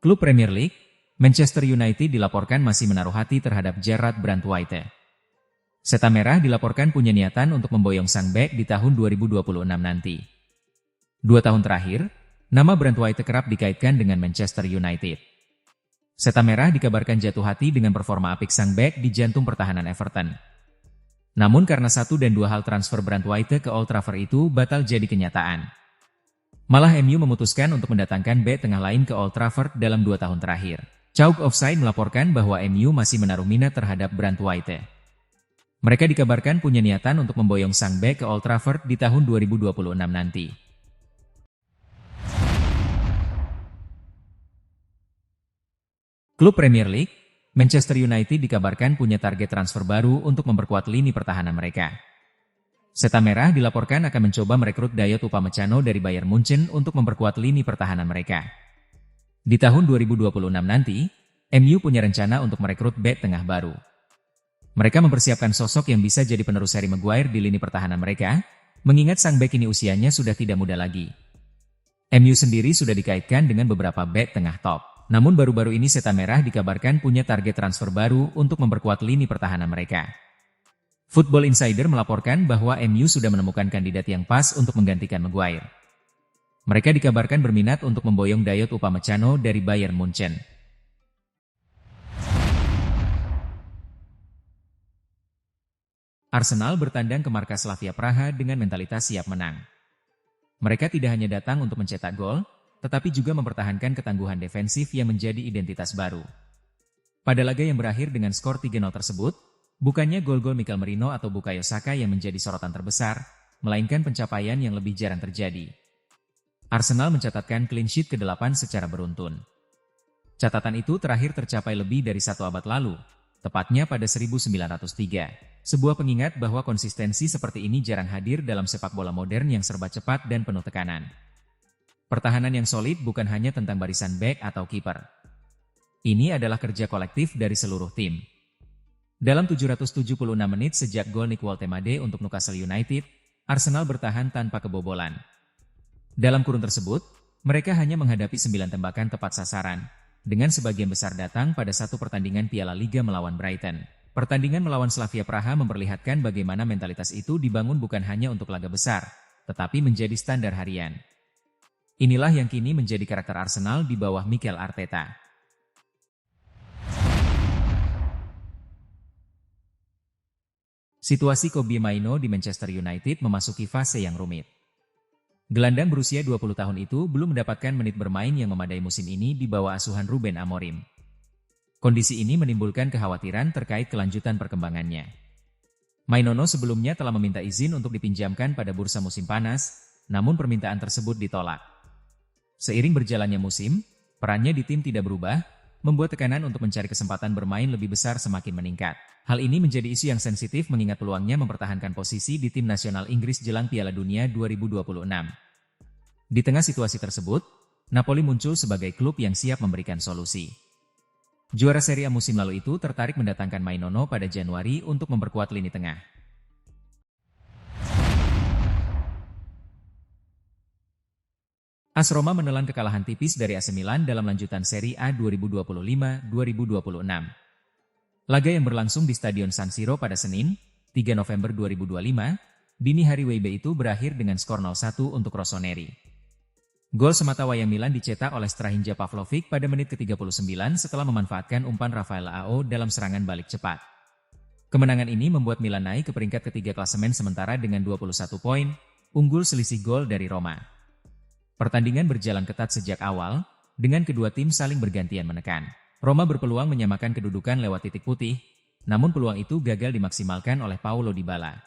Klub Premier League, Manchester United dilaporkan masih menaruh hati terhadap Gerrard Brandtwaite. Seta Merah dilaporkan punya niatan untuk memboyong sang bek di tahun 2026 nanti. 2 tahun terakhir, nama Brandtwaite kerap dikaitkan dengan Manchester United. Seta Merah dikabarkan jatuh hati dengan performa apik sang bek di jantung pertahanan Everton. Namun karena 1 dan 2 hal transfer Brandtwaite ke Old Trafford itu batal jadi kenyataan. Malah MU memutuskan untuk mendatangkan bek tengah lain ke Old Trafford dalam 2 tahun terakhir. Chalk Offside melaporkan bahwa MU masih menaruh minat terhadap Brandtwaite. Mereka dikabarkan punya niatan untuk memboyong sang bek ke Old Trafford di tahun 2026 nanti. Klub Premier League, Manchester United dikabarkan punya target transfer baru untuk memperkuat lini pertahanan mereka. Seta Merah dilaporkan akan mencoba merekrut Dayot Upamecano dari Bayern Munchen untuk memperkuat lini pertahanan mereka. Di tahun 2026 nanti, MU punya rencana untuk merekrut bek tengah baru. Mereka mempersiapkan sosok yang bisa jadi penerus Harry Maguire di lini pertahanan mereka, mengingat sang bek ini usianya sudah tidak muda lagi. MU sendiri sudah dikaitkan dengan beberapa bek tengah top. Namun baru-baru ini Seta Merah dikabarkan punya target transfer baru untuk memperkuat lini pertahanan mereka. Football Insider melaporkan bahwa MU sudah menemukan kandidat yang pas untuk menggantikan Maguire. Mereka dikabarkan berminat untuk memboyong Dayot Upamecano dari Bayern Munchen. Arsenal bertandang ke markas Slavia Praha dengan mentalitas siap menang. Mereka tidak hanya datang untuk mencetak gol, tetapi juga mempertahankan ketangguhan defensif yang menjadi identitas baru. Pada laga yang berakhir dengan skor 3-0 tersebut, bukannya gol-gol Mikel Merino atau Bukayo Saka yang menjadi sorotan terbesar, melainkan pencapaian yang lebih jarang terjadi. Arsenal mencatatkan clean sheet ke-8 secara beruntun. Catatan itu terakhir tercapai lebih dari 1 abad lalu, tepatnya pada 1903. Sebuah pengingat bahwa konsistensi seperti ini jarang hadir dalam sepak bola modern yang serba cepat dan penuh tekanan. Pertahanan yang solid bukan hanya tentang barisan bek atau kiper. Ini adalah kerja kolektif dari seluruh tim. Dalam 776 menit sejak gol Nick Woltemade untuk Newcastle United, Arsenal bertahan tanpa kebobolan. Dalam kurun tersebut, mereka hanya menghadapi 9 tembakan tepat sasaran, dengan sebagian besar datang pada 1 pertandingan Piala Liga melawan Brighton. Pertandingan melawan Slavia Praha memperlihatkan bagaimana mentalitas itu dibangun bukan hanya untuk laga besar, tetapi menjadi standar harian. Inilah yang kini menjadi karakter Arsenal di bawah Mikel Arteta. Situasi Kobbie Mainoo di Manchester United memasuki fase yang rumit. Gelandang berusia 20 tahun itu belum mendapatkan menit bermain yang memadai musim ini di bawah asuhan Ruben Amorim. Kondisi ini menimbulkan kekhawatiran terkait kelanjutan perkembangannya. Mainoo sebelumnya telah meminta izin untuk dipinjamkan pada bursa musim panas, namun permintaan tersebut ditolak. Seiring berjalannya musim, perannya di tim tidak berubah, membuat tekanan untuk mencari kesempatan bermain lebih besar semakin meningkat. Hal ini menjadi isu yang sensitif mengingat peluangnya mempertahankan posisi di tim nasional Inggris jelang Piala Dunia 2026. Di tengah situasi tersebut, Napoli muncul sebagai klub yang siap memberikan solusi. Juara Serie A musim lalu itu tertarik mendatangkan Mainoo pada Januari untuk memperkuat lini tengah. AS Roma menelan kekalahan tipis dari AC Milan dalam lanjutan Serie A 2025-2026. Laga yang berlangsung di Stadion San Siro pada Senin, 3 November 2025, dini hari WIB itu berakhir dengan skor 0-1 untuk Rossoneri. Gol sematawayang Milan dicetak oleh Strahinja Pavlovic pada menit ke-39 setelah memanfaatkan umpan Rafael Leao dalam serangan balik cepat. Kemenangan ini membuat Milan naik ke peringkat ketiga klasemen sementara dengan 21 poin, unggul selisih gol dari Roma. Pertandingan berjalan ketat sejak awal, dengan kedua tim saling bergantian menekan. Roma berpeluang menyamakan kedudukan lewat titik putih, namun peluang itu gagal dimaksimalkan oleh Paulo Dybala.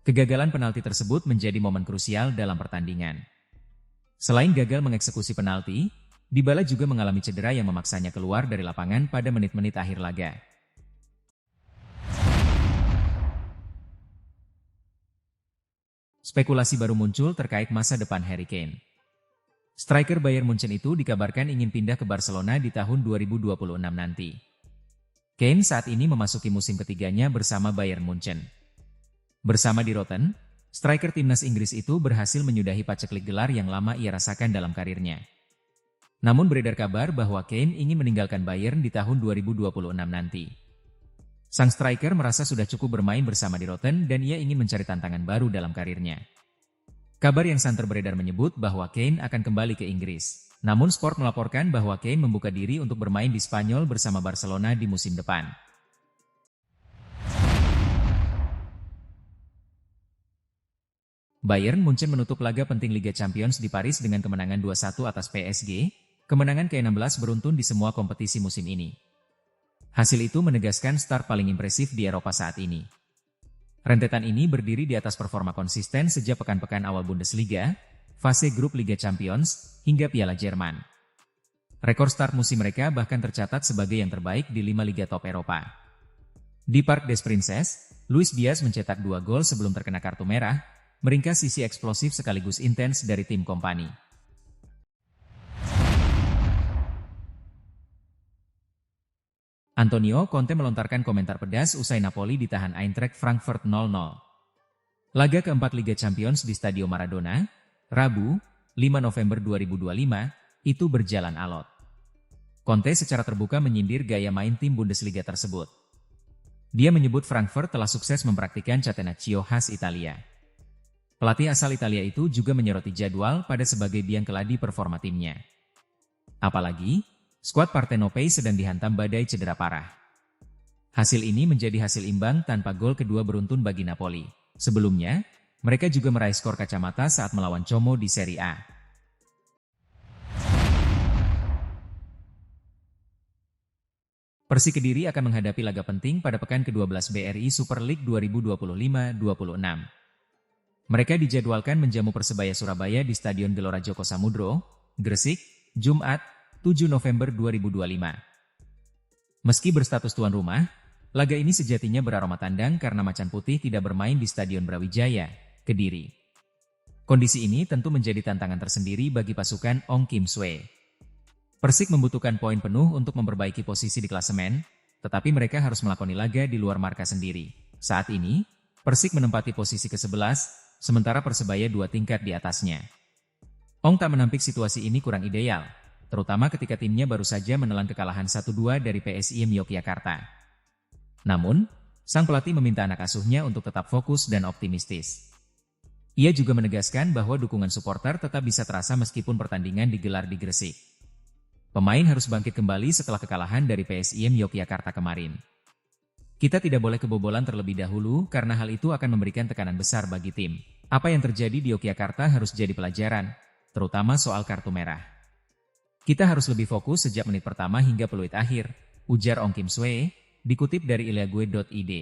Kegagalan penalti tersebut menjadi momen krusial dalam pertandingan. Selain gagal mengeksekusi penalti, Dybala juga mengalami cedera yang memaksanya keluar dari lapangan pada menit-menit akhir laga. Spekulasi baru muncul terkait masa depan Harry Kane. Striker Bayern Munchen itu dikabarkan ingin pindah ke Barcelona di tahun 2026 nanti. Kane saat ini memasuki musim ketiganya bersama Bayern Munchen. Bersama di Rotten, striker timnas Inggris itu berhasil menyudahi paceklik gelar yang lama ia rasakan dalam karirnya. Namun beredar kabar bahwa Kane ingin meninggalkan Bayern di tahun 2026 nanti. Sang striker merasa sudah cukup bermain bersama di Rotten dan ia ingin mencari tantangan baru dalam karirnya. Kabar yang santer beredar menyebut bahwa Kane akan kembali ke Inggris. Namun Sport melaporkan bahwa Kane membuka diri untuk bermain di Spanyol bersama Barcelona di musim depan. Bayern Munchen menutup laga penting Liga Champions di Paris dengan kemenangan 2-1 atas PSG, kemenangan ke-16 beruntun di semua kompetisi musim ini. Hasil itu menegaskan start paling impresif di Eropa saat ini. Rentetan ini berdiri di atas performa konsisten sejak pekan-pekan awal Bundesliga, fase grup Liga Champions, hingga Piala Jerman. Rekor start musim mereka bahkan tercatat sebagai yang terbaik di 5 liga top Eropa. Di Parc des Princes, Luis Diaz mencetak 2 gol sebelum terkena kartu merah, meringkas sisi eksplosif sekaligus intens dari tim kompani. Antonio Conte melontarkan komentar pedas usai Napoli ditahan Eintracht Frankfurt 0-0. Laga keempat Liga Champions di Stadio Maradona, Rabu, 5 November 2025, itu berjalan alot. Conte secara terbuka menyindir gaya main tim Bundesliga tersebut. Dia menyebut Frankfurt telah sukses mempraktikkan catenaccio khas Italia. Pelatih asal Italia itu juga menyoroti jadwal pada sebagai biang keladi performa timnya. Apalagi, skuad Partenopei sedang dihantam badai cedera parah. Hasil ini menjadi hasil imbang tanpa gol kedua beruntun bagi Napoli. Sebelumnya, mereka juga meraih skor kacamata saat melawan Como di Serie A. Persik Kediri akan menghadapi laga penting pada pekan ke-12 BRI Super League 2025-26. Mereka dijadwalkan menjamu Persebaya Surabaya di Stadion Gelora Joko Samudro, Gresik, Jumat, 7 November 2025. Meski berstatus tuan rumah, laga ini sejatinya beraroma tandang karena Macan Putih tidak bermain di Stadion Brawijaya, Kediri. Kondisi ini tentu menjadi tantangan tersendiri bagi pasukan Ong Kim Sue. Persik membutuhkan poin penuh untuk memperbaiki posisi di klasemen, tetapi mereka harus melakoni laga di luar markas sendiri. Saat ini, Persik menempati posisi ke-11, sementara Persebaya 2 tingkat di atasnya. Ong tak menampik situasi ini kurang ideal, terutama ketika timnya baru saja menelan kekalahan 1-2 dari PSIM Yogyakarta. Namun, sang pelatih meminta anak asuhnya untuk tetap fokus dan optimistis. Ia juga menegaskan bahwa dukungan supporter tetap bisa terasa meskipun pertandingan digelar di Gresik. Pemain harus bangkit kembali setelah kekalahan dari PSIM Yogyakarta kemarin. Kita tidak boleh kebobolan terlebih dahulu karena hal itu akan memberikan tekanan besar bagi tim. Apa yang terjadi di Yogyakarta harus jadi pelajaran, terutama soal kartu merah. Kita harus lebih fokus sejak menit pertama hingga peluit akhir, ujar Ong Kim Sue, dikutip dari iliague.id.